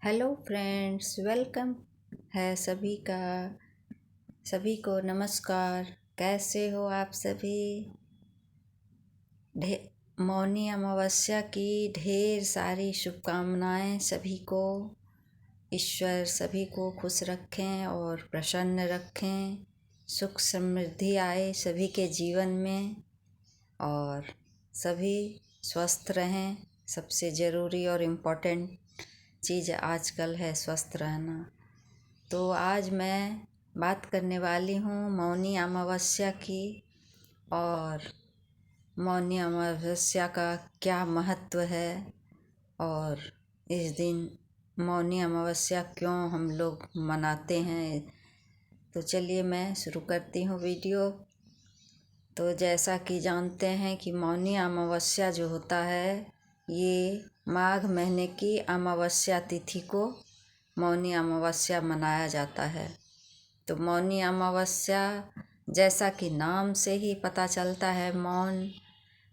Hello friends, welcome है सभी को नमस्कार। कैसे हो आप सभी? मौनी अमावस्या की ढेर सारी शुभकामनाएं सभी को। ईश्वर सभी को खुश रखें और प्रसन्न रखें। सुख समृद्धि आए सभी के जीवन में और सभी स्वस्थ रहें। सबसे ज़रूरी और इम्पोर्टेंट चीज़ आजकल है स्वस्थ रहना। तो आज मैं बात करने वाली हूँ मौनी अमावस्या की, और मौनी अमावस्या का क्या महत्व है और इस दिन मौनी अमावस्या क्यों हम लोग मनाते हैं। तो चलिए मैं शुरू करती हूँ वीडियो। तो जैसा कि जानते हैं कि मौनी अमावस्या जो होता है, ये माघ महीने की अमावस्या तिथि को मौनी अमावस्या मनाया जाता है। तो मौनी अमावस्या जैसा कि नाम से ही पता चलता है,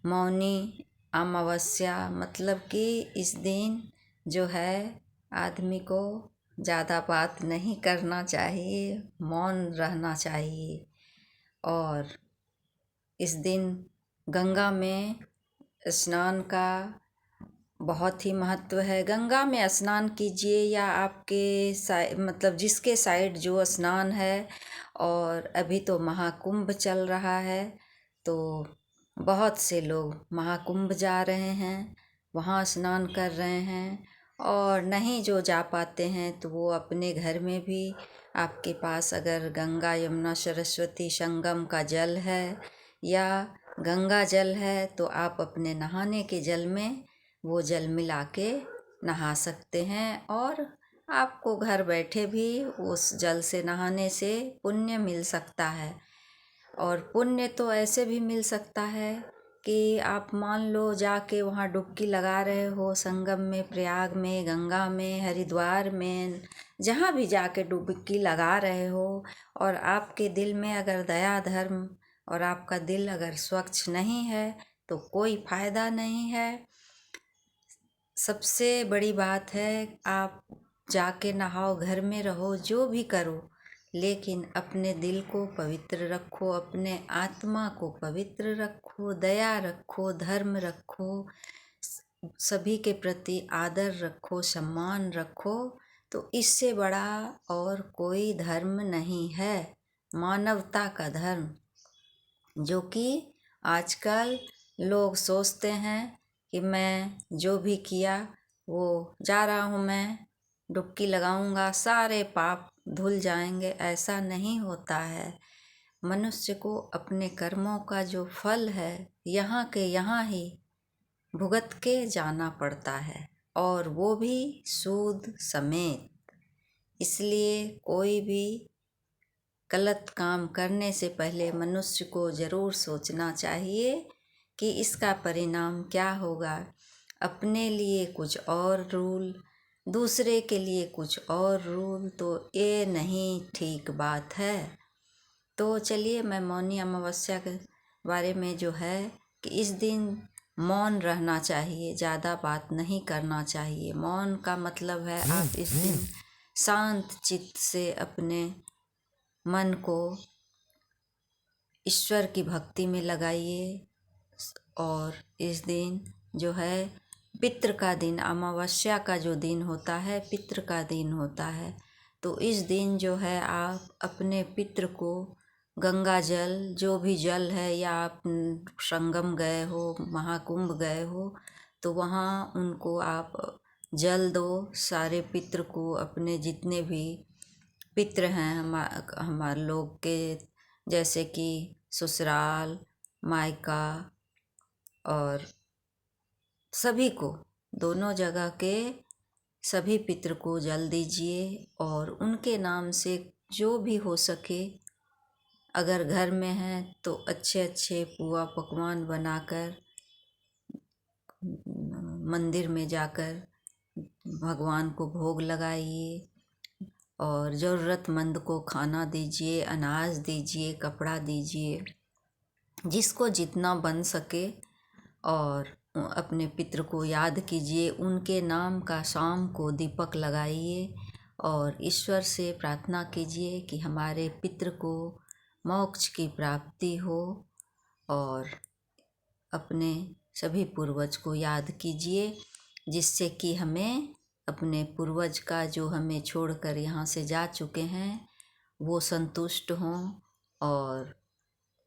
मौनी अमावस्या मतलब कि इस दिन जो है आदमी को ज़्यादा बात नहीं करना चाहिए, मौन रहना चाहिए। और इस दिन गंगा में स्नान का बहुत ही महत्व है। गंगा में स्नान कीजिए या आपके मतलब जिसके साइड जो स्नान है। और अभी तो महाकुंभ चल रहा है, तो बहुत से लोग महाकुंभ जा रहे हैं, वहाँ स्नान कर रहे हैं। और नहीं जो जा पाते हैं तो वो अपने घर में भी, आपके पास अगर गंगा यमुना सरस्वती संगम का जल है या गंगा जल है, तो आप अपने नहाने के जल में वो जल मिला के नहा सकते हैं। और आपको घर बैठे भी उस जल से नहाने से पुण्य मिल सकता है। और पुण्य तो ऐसे भी मिल सकता है कि आप मान लो जाके वहाँ डुबकी लगा रहे हो संगम में, प्रयाग में, गंगा में, हरिद्वार में, जहाँ भी जाके डुबकी लगा रहे हो, और आपके दिल में अगर दया धर्म और आपका दिल अगर स्वच्छ नहीं है तो कोई फायदा नहीं है। सबसे बड़ी बात है, आप जाके नहाओ, घर में रहो, जो भी करो, लेकिन अपने दिल को पवित्र रखो, अपने आत्मा को पवित्र रखो, दया रखो, धर्म रखो, सभी के प्रति आदर रखो, सम्मान रखो। तो इससे बड़ा और कोई धर्म नहीं है, मानवता का धर्म। जो कि आजकल लोग सोचते हैं कि मैं जो भी किया वो जा रहा हूँ, मैं डुबकी लगाऊंगा, सारे पाप धुल जाएंगे। ऐसा नहीं होता है। मनुष्य को अपने कर्मों का जो फल है यहाँ के यहाँ ही भुगत के जाना पड़ता है, और वो भी सूद समेत। इसलिए कोई भी गलत काम करने से पहले मनुष्य को ज़रूर सोचना चाहिए कि इसका परिणाम क्या होगा। अपने लिए कुछ और रूल, दूसरे के लिए कुछ और रूल, तो ये नहीं ठीक बात है। तो चलिए मैं मौनी अमावस्या के बारे में जो है कि इस दिन मौन रहना चाहिए, ज़्यादा बात नहीं करना चाहिए। मौन का मतलब है आप इस दिन शांत चित्त से अपने मन को ईश्वर की भक्ति में लगाइए। और इस दिन जो है पितृ का दिन, अमावस्या का जो दिन होता है पितृ का दिन होता है। तो इस दिन जो है आप अपने पितृ को गंगा जल, जो भी जल है, या आप संगम गए हो, महाकुंभ गए हो, तो वहाँ उनको आप जल दो। सारे पितृ को, अपने जितने भी पितृ हैं हमारे लोग के, जैसे कि ससुराल, मायका, और सभी को, दोनों जगह के सभी पितृ को जल दीजिए। और उनके नाम से जो भी हो सके, अगर घर में है तो अच्छे अच्छे पुआ पकवान बनाकर मंदिर में जाकर भगवान को भोग लगाइए। और ज़रूरतमंद को खाना दीजिए, अनाज दीजिए, कपड़ा दीजिए, जिसको जितना बन सके। और अपने पितृ को याद कीजिए, उनके नाम का शाम को दीपक लगाइए और ईश्वर से प्रार्थना कीजिए कि हमारे पितृ को मोक्ष की प्राप्ति हो। और अपने सभी पूर्वज को याद कीजिए, जिससे कि हमें अपने पूर्वज का जो हमें छोड़कर यहाँ से जा चुके हैं वो संतुष्ट हों और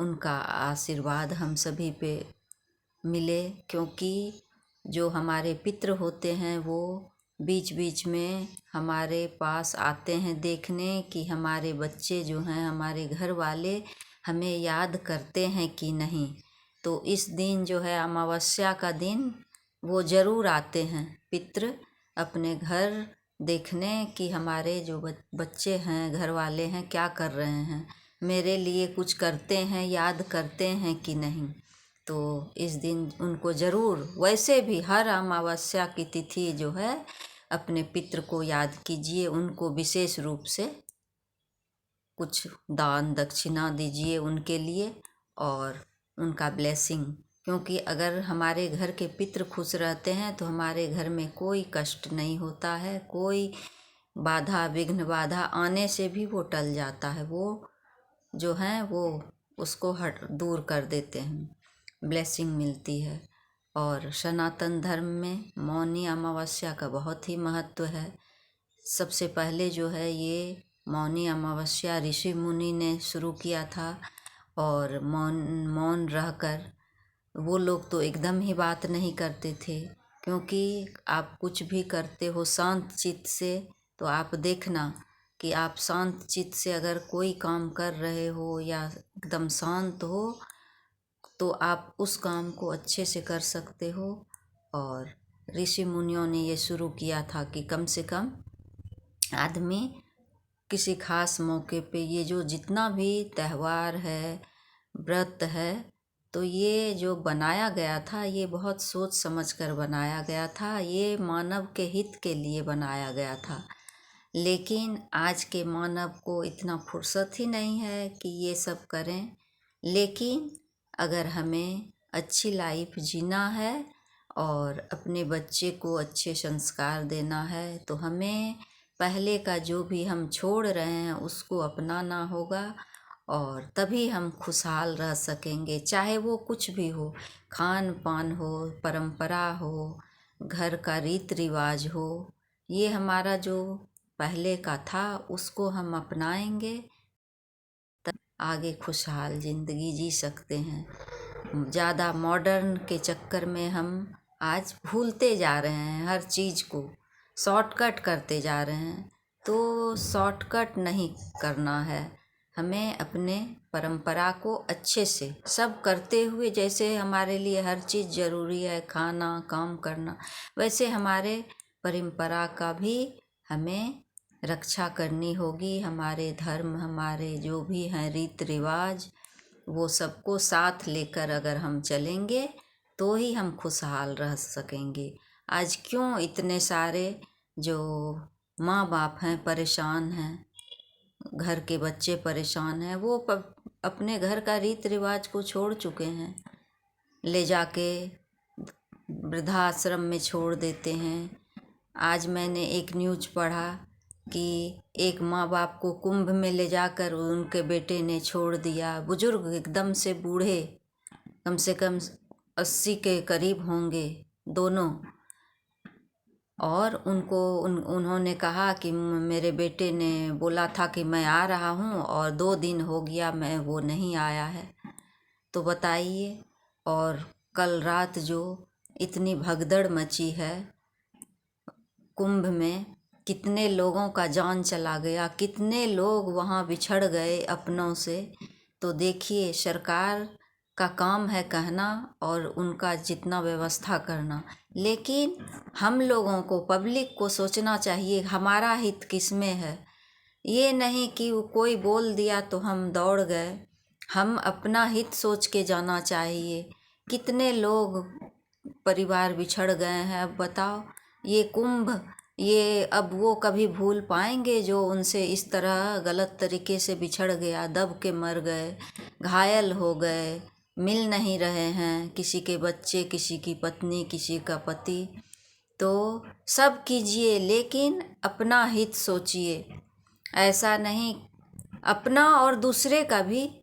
उनका आशीर्वाद हम सभी पे मिले। क्योंकि जो हमारे पितृ होते हैं वो बीच बीच में हमारे पास आते हैं देखने कि हमारे बच्चे जो हैं, हमारे घर वाले हमें याद करते हैं कि नहीं। तो इस दिन जो है अमावस्या का दिन वो ज़रूर आते हैं पितृ अपने घर देखने कि हमारे जो बच्चे हैं, घर वाले हैं, क्या कर रहे हैं, मेरे लिए कुछ करते हैं, याद करते हैं कि नहीं। तो इस दिन उनको ज़रूर, वैसे भी हर अमावस्या की तिथि जो है अपने पितृ को याद कीजिए, उनको विशेष रूप से कुछ दान दक्षिणा दीजिए उनके लिए और उनका ब्लेसिंग। क्योंकि अगर हमारे घर के पितृ खुश रहते हैं तो हमारे घर में कोई कष्ट नहीं होता है, कोई बाधा विघ्न बाधा आने से भी वो टल जाता है, वो जो हैं वो उसको हट दूर कर देते हैं, ब्लेसिंग मिलती है। और सनातन धर्म में मौनी अमावस्या का बहुत ही महत्व है। सबसे पहले जो है ये मौनी अमावस्या ऋषि मुनि ने शुरू किया था और मौन रहकर वो लोग तो एकदम ही बात नहीं करते थे। क्योंकि आप कुछ भी करते हो शांत चित्त से, तो आप देखना कि आप शांत चित्त से अगर कोई काम कर रहे हो या एकदम शांत हो तो आप उस काम को अच्छे से कर सकते हो। और ऋषि मुनियों ने ये शुरू किया था कि कम से कम आदमी किसी खास मौके पे ये जो जितना भी त्यौहार है, व्रत है, तो ये जो बनाया गया था ये बहुत सोच समझ कर बनाया गया था, ये मानव के हित के लिए बनाया गया था। लेकिन आज के मानव को इतना फुर्सत ही नहीं है कि ये सब करें। लेकिन अगर हमें अच्छी लाइफ जीना है और अपने बच्चे को अच्छे संस्कार देना है तो हमें पहले का जो भी हम छोड़ रहे हैं उसको अपनाना होगा और तभी हम खुशहाल रह सकेंगे। चाहे वो कुछ भी हो, खान पान हो, परंपरा हो, घर का रीति रिवाज हो, ये हमारा जो पहले का था उसको हम अपनाएंगे तब आगे खुशहाल ज़िंदगी जी सकते हैं। ज़्यादा मॉडर्न के चक्कर में हम आज भूलते जा रहे हैं, हर चीज़ को शॉर्टकट करते जा रहे हैं। तो शॉर्टकट नहीं करना है, हमें अपने परंपरा को अच्छे से सब करते हुए, जैसे हमारे लिए हर चीज़ ज़रूरी है, खाना काम करना, वैसे हमारे परंपरा का भी हमें रक्षा करनी होगी। हमारे धर्म, हमारे जो भी हैं रीति रिवाज, वो सबको साथ लेकर अगर हम चलेंगे तो ही हम खुशहाल रह सकेंगे। आज क्यों इतने सारे जो माँ बाप हैं परेशान हैं, घर के बच्चे परेशान हैं, वो अपने घर का रीति रिवाज को छोड़ चुके हैं, ले जाके वृद्धाश्रम में छोड़ देते हैं। आज मैंने एक न्यूज़ पढ़ा कि एक माँ बाप को कुंभ में ले जाकर उनके बेटे ने छोड़ दिया, बुजुर्ग एकदम से बूढ़े, कम से कम 80 के करीब होंगे दोनों। और उन्होंने कहा कि मेरे बेटे ने बोला था कि मैं आ रहा हूँ और 2 दिन हो गया वो नहीं आया है। तो बताइए। और कल रात जो इतनी भगदड़ मची है कुंभ में, कितने लोगों का जान चला गया, कितने लोग वहाँ बिछड़ गए अपनों से। तो देखिए, सरकार का काम है कहना और उनका जितना व्यवस्था करना, लेकिन हम लोगों को, पब्लिक को सोचना चाहिए हमारा हित किसमें है। ये नहीं कि वो कोई बोल दिया तो हम दौड़ गए, हम अपना हित सोच के जाना चाहिए। कितने लोग परिवार बिछड़ गए हैं, अब बताओ। ये कुंभ, ये अब वो कभी भूल पाएंगे जो उनसे इस तरह गलत तरीके से बिछड़ गया, दब के मर गए, घायल हो गए, मिल नहीं रहे हैं, किसी के बच्चे, किसी की पत्नी, किसी का पति, तो सब कीजिए लेकिन अपना हित सोचिए। ऐसा नहीं, अपना और दूसरे का भी।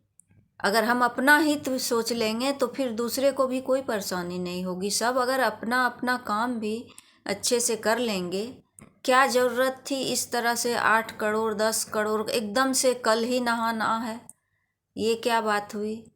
अगर हम अपना हित सोच लेंगे तो फिर दूसरे को भी कोई परेशानी नहीं होगी। सब अगर अपना अपना काम भी अच्छे से कर लेंगे, क्या ज़रूरत थी इस तरह से 8 करोड़ 10 करोड़ एकदम से कल ही नहाना है? ये क्या बात हुई?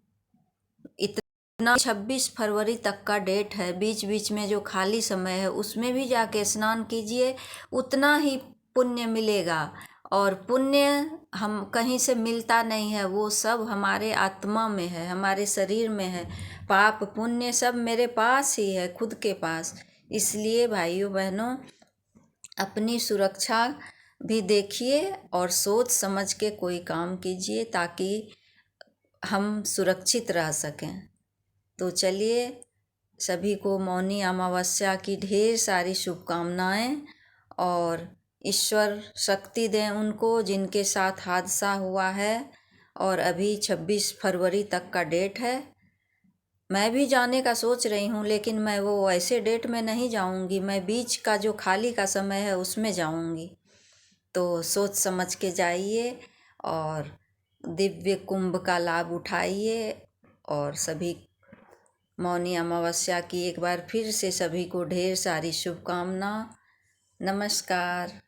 इतना 26 फरवरी तक का डेट है, बीच बीच में जो खाली समय है उसमें भी जाके स्नान कीजिए, उतना ही पुण्य मिलेगा। और पुण्य हम कहीं से मिलता नहीं है, वो सब हमारे आत्मा में है, हमारे शरीर में है। पाप पुण्य सब मेरे पास ही है, खुद के पास। इसलिए भाइयों बहनों, अपनी सुरक्षा भी देखिए और सोच समझ के कोई काम कीजिए ताकि हम सुरक्षित रह सकें। तो चलिए, सभी को मौनी अमावस्या की ढेर सारी शुभकामनाएं, और ईश्वर शक्ति दें उनको जिनके साथ हादसा हुआ है। और अभी 26 फरवरी तक का डेट है। मैं भी जाने का सोच रही हूँ, लेकिन मैं वो ऐसे डेट में नहीं जाऊँगी, मैं बीच का जो खाली का समय है उसमें जाऊँगी। तो सोच समझ के जाइए और दिव्य कुंभ का लाभ उठाइए। और सभी मौनी अमावस्या की एक बार फिर से सभी को ढेर सारी शुभकामना। नमस्कार।